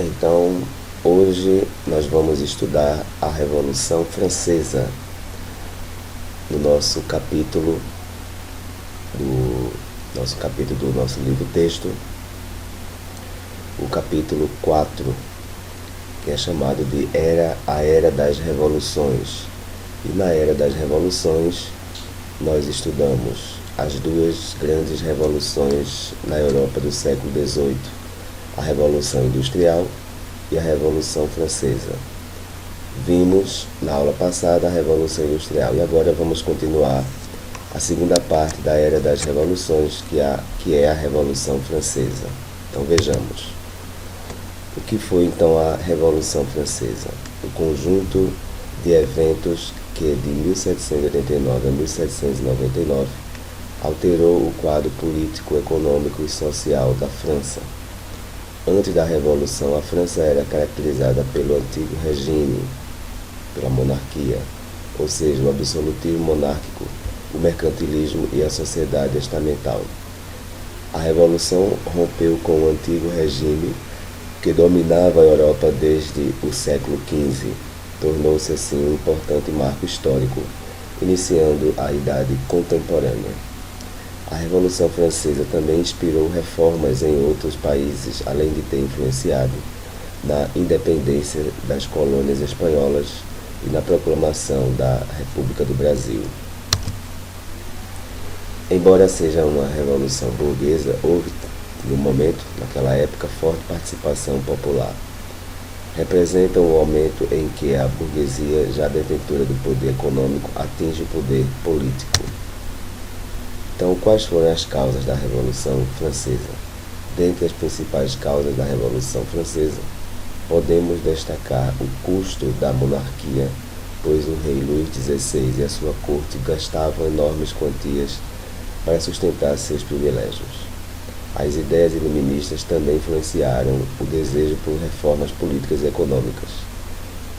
Então, hoje nós vamos estudar a Revolução Francesa no nosso capítulo do nosso livro-texto, o capítulo 4, que é chamado de a Era das Revoluções. E na Era das Revoluções nós estudamos as duas grandes revoluções na Europa do século XVIII, a Revolução Industrial e a Revolução Francesa. Vimos na aula passada a Revolução Industrial e agora vamos continuar a segunda parte da Era das Revoluções, que é a Revolução Francesa. Então vejamos. O que foi então a Revolução Francesa? O conjunto de eventos que de 1789 a 1799 alterou o quadro político, econômico e social da França. Antes da Revolução, a França era caracterizada pelo antigo regime, pela monarquia, ou seja, o absolutismo monárquico, o mercantilismo e a sociedade estamental. A Revolução rompeu com o antigo regime que dominava a Europa desde o século XV. Tornou-se assim um importante marco histórico, iniciando a Idade Contemporânea. A Revolução Francesa também inspirou reformas em outros países, além de ter influenciado na independência das colônias espanholas e na proclamação da República do Brasil. Embora seja uma revolução burguesa, houve, no momento, naquela época, forte participação popular. Representa um momento em que a burguesia, já detentora do poder econômico, atinge o poder político. Então, quais foram as causas da Revolução Francesa? Dentre as principais causas da Revolução Francesa, podemos destacar o custo da monarquia, pois o rei Luís XVI e a sua corte gastavam enormes quantias para sustentar seus privilégios. As ideias iluministas também influenciaram o desejo por reformas políticas e econômicas.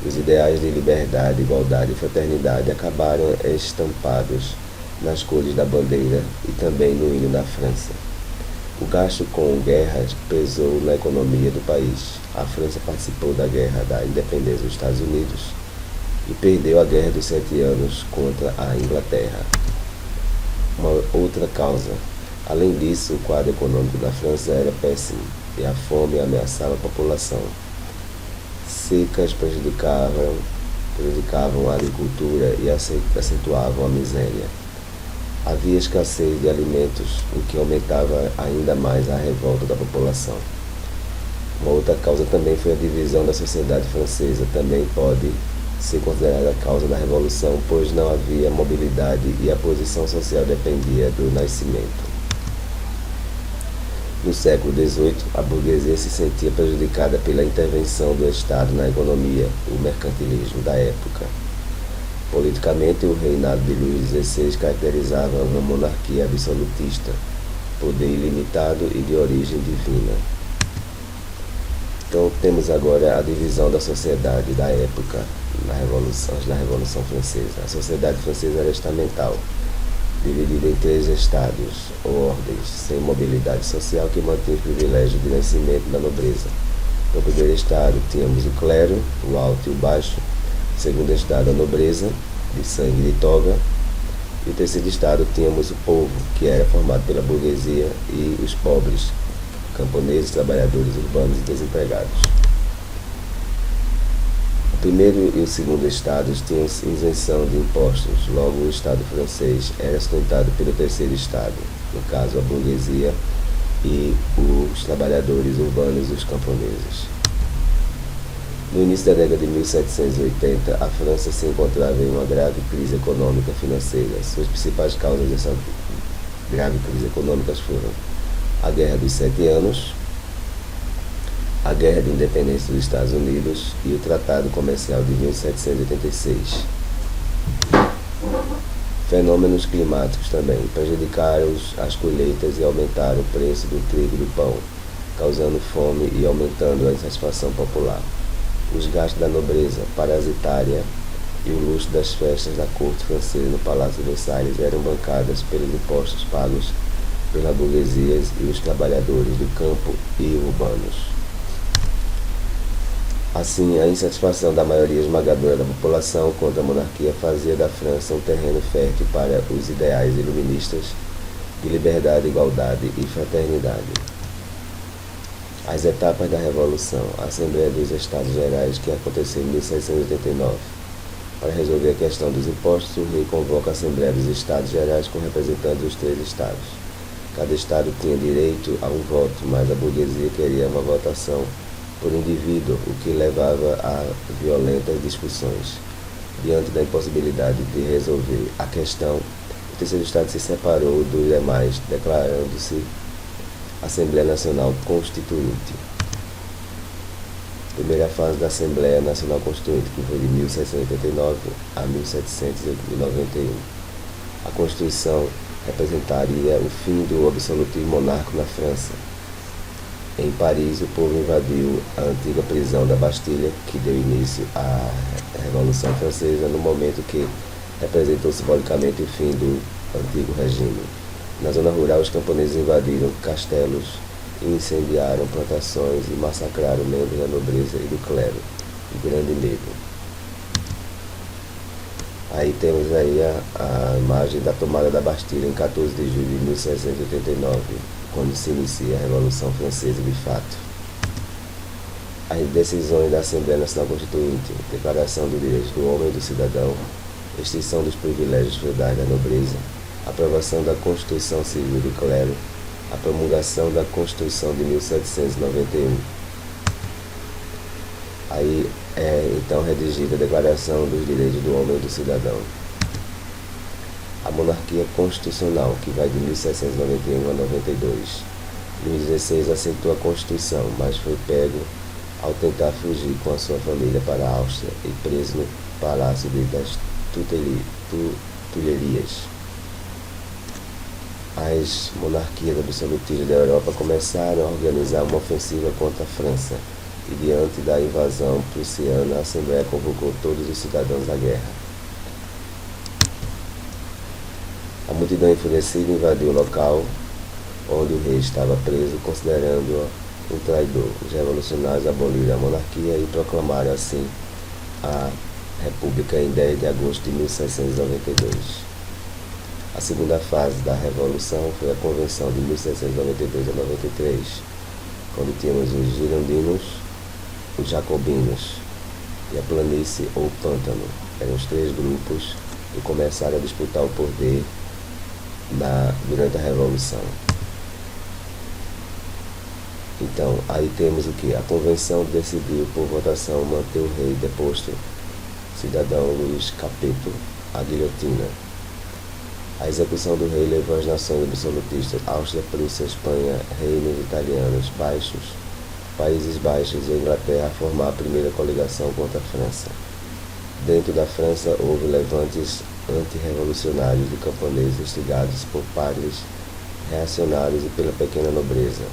Os ideais de liberdade, igualdade e fraternidade acabaram estampados nas cores da bandeira e também no hino da França. O gasto com guerras pesou na economia do país. A França participou da Guerra da Independência dos Estados Unidos e perdeu a Guerra dos 7 Anos contra a Inglaterra. Uma outra causa. Além disso, o quadro econômico da França era péssimo e a fome ameaçava a população. Secas prejudicavam a agricultura e acentuavam a miséria. Havia escassez de alimentos, o que aumentava ainda mais a revolta da população. Uma outra causa também foi a divisão da sociedade francesa. Também pode ser considerada a causa da Revolução, pois não havia mobilidade e a posição social dependia do nascimento. No século XVIII, a burguesia se sentia prejudicada pela intervenção do Estado na economia, o mercantilismo da época. Politicamente, o reinado de Luís XVI caracterizava uma monarquia absolutista, poder ilimitado e de origem divina. Então, temos agora a divisão da sociedade da época, na Revolução Francesa. A sociedade francesa era estamental, dividida em 3 estados ou ordens, sem mobilidade social, que mantinha o privilégio de nascimento da nobreza. No primeiro estado tínhamos o clero, o alto e o baixo. No segundo estado, a nobreza, de sangue e de toga. E no terceiro estado tínhamos o povo, que era formado pela burguesia, e os pobres, camponeses, trabalhadores urbanos e desempregados. O primeiro e o segundo estados tinham isenção de impostos, logo o Estado francês era sustentado pelo terceiro estado, no caso a burguesia e os trabalhadores urbanos e os camponeses. No início da década de 1780, a França se encontrava em uma grave crise econômica e financeira. Suas principais causas dessa grave crise econômica foram a Guerra dos 7 Anos, a Guerra de Independência dos Estados Unidos e o Tratado Comercial de 1786. Fenômenos climáticos também prejudicaram as colheitas e aumentaram o preço do trigo e do pão, causando fome e aumentando a insatisfação popular. Os gastos da nobreza parasitária e o luxo das festas da corte francesa no Palácio de Versalhes eram bancadas pelos impostos pagos pela burguesia e os trabalhadores do campo e urbanos. Assim, a insatisfação da maioria esmagadora da população contra a monarquia fazia da França um terreno fértil para os ideais iluministas de liberdade, igualdade e fraternidade. As etapas da Revolução. A Assembleia dos Estados Gerais, que aconteceu em 1689. Para resolver a questão dos impostos, o rei convoca a Assembleia dos Estados Gerais com representantes dos 3 estados. Cada estado tinha direito a um voto, mas a burguesia queria uma votação por indivíduo, o que levava a violentas discussões. Diante da impossibilidade de resolver a questão, o terceiro estado se separou dos demais, declarando-se Assembleia Nacional Constituinte. Primeira fase da Assembleia Nacional Constituinte, que foi de 1689 a 1791. A Constituição representaria o fim do absolutismo monárquico na França. Em Paris, o povo invadiu a antiga prisão da Bastilha, que deu início à Revolução Francesa, no momento que representou simbolicamente o fim do antigo regime. Na zona rural, os camponeses invadiram castelos e incendiaram plantações e massacraram membros da nobreza e do clero, de grande medo. Aí temos aí a imagem da tomada da Bastilha em 14 de julho de 1789, quando se inicia a Revolução Francesa de fato. As decisões da Assembleia Nacional Constituinte: declaração do direito do homem e do cidadão, extinção dos privilégios feudais da nobreza, aprovação da Constituição Civil do Clero, a promulgação da Constituição de 1791. Aí é então redigida a Declaração dos Direitos do Homem e do Cidadão. A monarquia constitucional, que vai de 1791 a 92. Luís XVI aceitou a Constituição, mas foi pego ao tentar fugir com a sua família para a Áustria e preso no Palácio das Tulherias. As monarquias absolutistas da Europa começaram a organizar uma ofensiva contra a França, e diante da invasão prussiana, a Assembleia convocou todos os cidadãos da guerra. A multidão enfurecida invadiu o local onde o rei estava preso, considerando-o um traidor. Os revolucionários aboliram a monarquia e proclamaram assim a República em 10 de agosto de 1792. A segunda fase da Revolução foi a Convenção de 1792 a 93, quando tínhamos os girondinos, os jacobinos e a planície ou pântano. Eram os 3 grupos que começaram a disputar o poder durante a Revolução. Então, aí temos o que? A Convenção decidiu por votação manter o rei deposto, cidadão Luís Capeto, à guilhotina. A execução do rei levou as nações absolutistas, Áustria, Prússia, Espanha, reinos italianos, Países Baixos e a Inglaterra, a formar a primeira coligação contra a França. Dentro da França houve levantes antirrevolucionários de camponeses instigados por padres reacionários e pela pequena nobreza.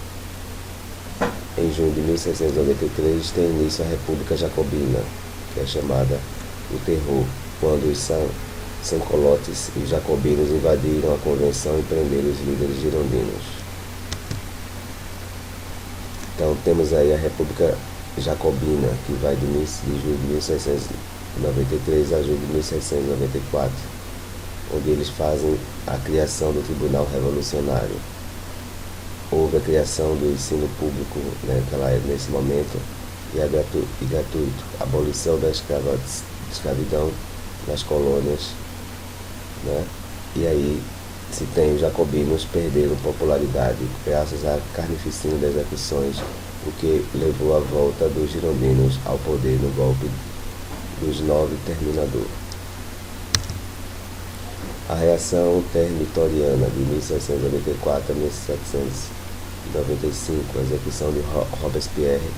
Em junho de 1693 tem início a República Jacobina, que é chamada o Terror, quando os sans-culottes e jacobinos invadiram a convenção e prenderam os líderes girondinos. Então temos aí a República Jacobina, que vai de julho de 1693 a julho de 1694, onde eles fazem a criação do Tribunal Revolucionário. Houve a criação do ensino público, nesse momento, e é gratuito. A abolição da escravidão nas colônias, e aí se tem os jacobinos perderam popularidade graças à carnificina das execuções, o que levou à volta dos girondinos ao poder no golpe dos 9 Terminador. A reação territoriana de 1694 a 1795, a execução de Robespierre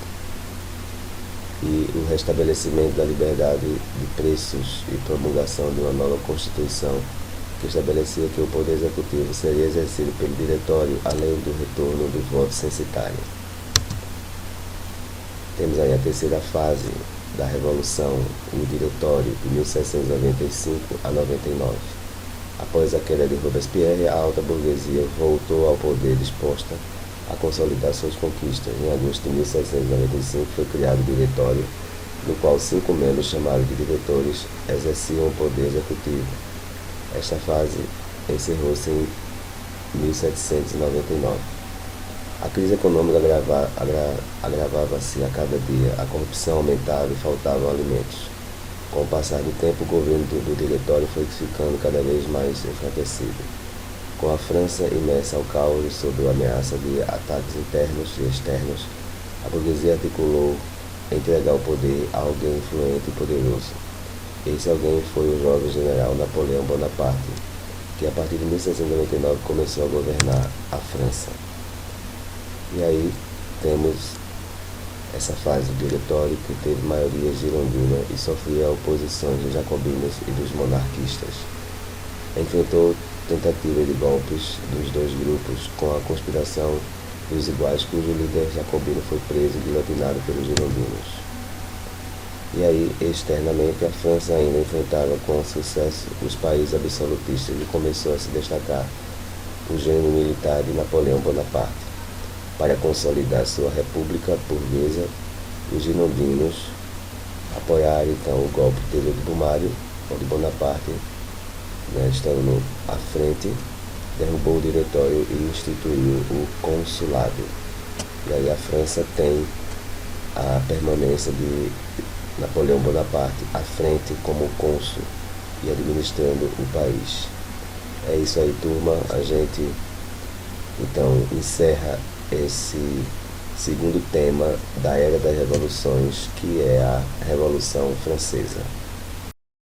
e o restabelecimento da liberdade de preços e promulgação de uma nova Constituição que estabelecia que o poder executivo seria exercido pelo diretório, além do retorno do voto censitário. Temos aí a terceira fase da Revolução, o diretório, de 1795 a 99. Após a queda de Robespierre, a alta burguesia voltou ao poder disposta a consolidar suas conquistas. Em agosto de 1795 foi criado o diretório no qual 5 membros, chamados de diretores, exerciam o poder executivo. Esta fase encerrou-se em 1799. A crise econômica agravava-se a cada dia, a corrupção aumentava e faltavam alimentos. Com o passar do tempo, o governo do diretório foi ficando cada vez mais enfraquecido. Com a França imersa ao caos sob a ameaça de ataques internos e externos, a burguesia articulou entregar o poder a alguém influente e poderoso. Esse alguém foi o jovem general Napoleão Bonaparte, que a partir de 1799 começou a governar a França. E aí temos essa fase do diretório que teve maioria girondina e sofria a oposição dos jacobinos e dos monarquistas. Enfrentou tentativa de golpes dos dois grupos com a conspiração dos iguais, cujo líder jacobino foi preso e guilhotinado pelos girondinos. E aí, externamente, a França ainda enfrentava com sucesso os países absolutistas e começou a se destacar o gênio militar de Napoleão Bonaparte. Para consolidar sua república burguesa, os girondinos apoiaram então o golpe de Brumário, onde Bonaparte, estando à frente, derrubou o diretório e instituiu o consulado. E aí a França tem a permanência de Napoleão Bonaparte à frente como cônsul e administrando o país. É isso aí, turma. A gente então encerra esse segundo tema da Era das Revoluções, que é a Revolução Francesa.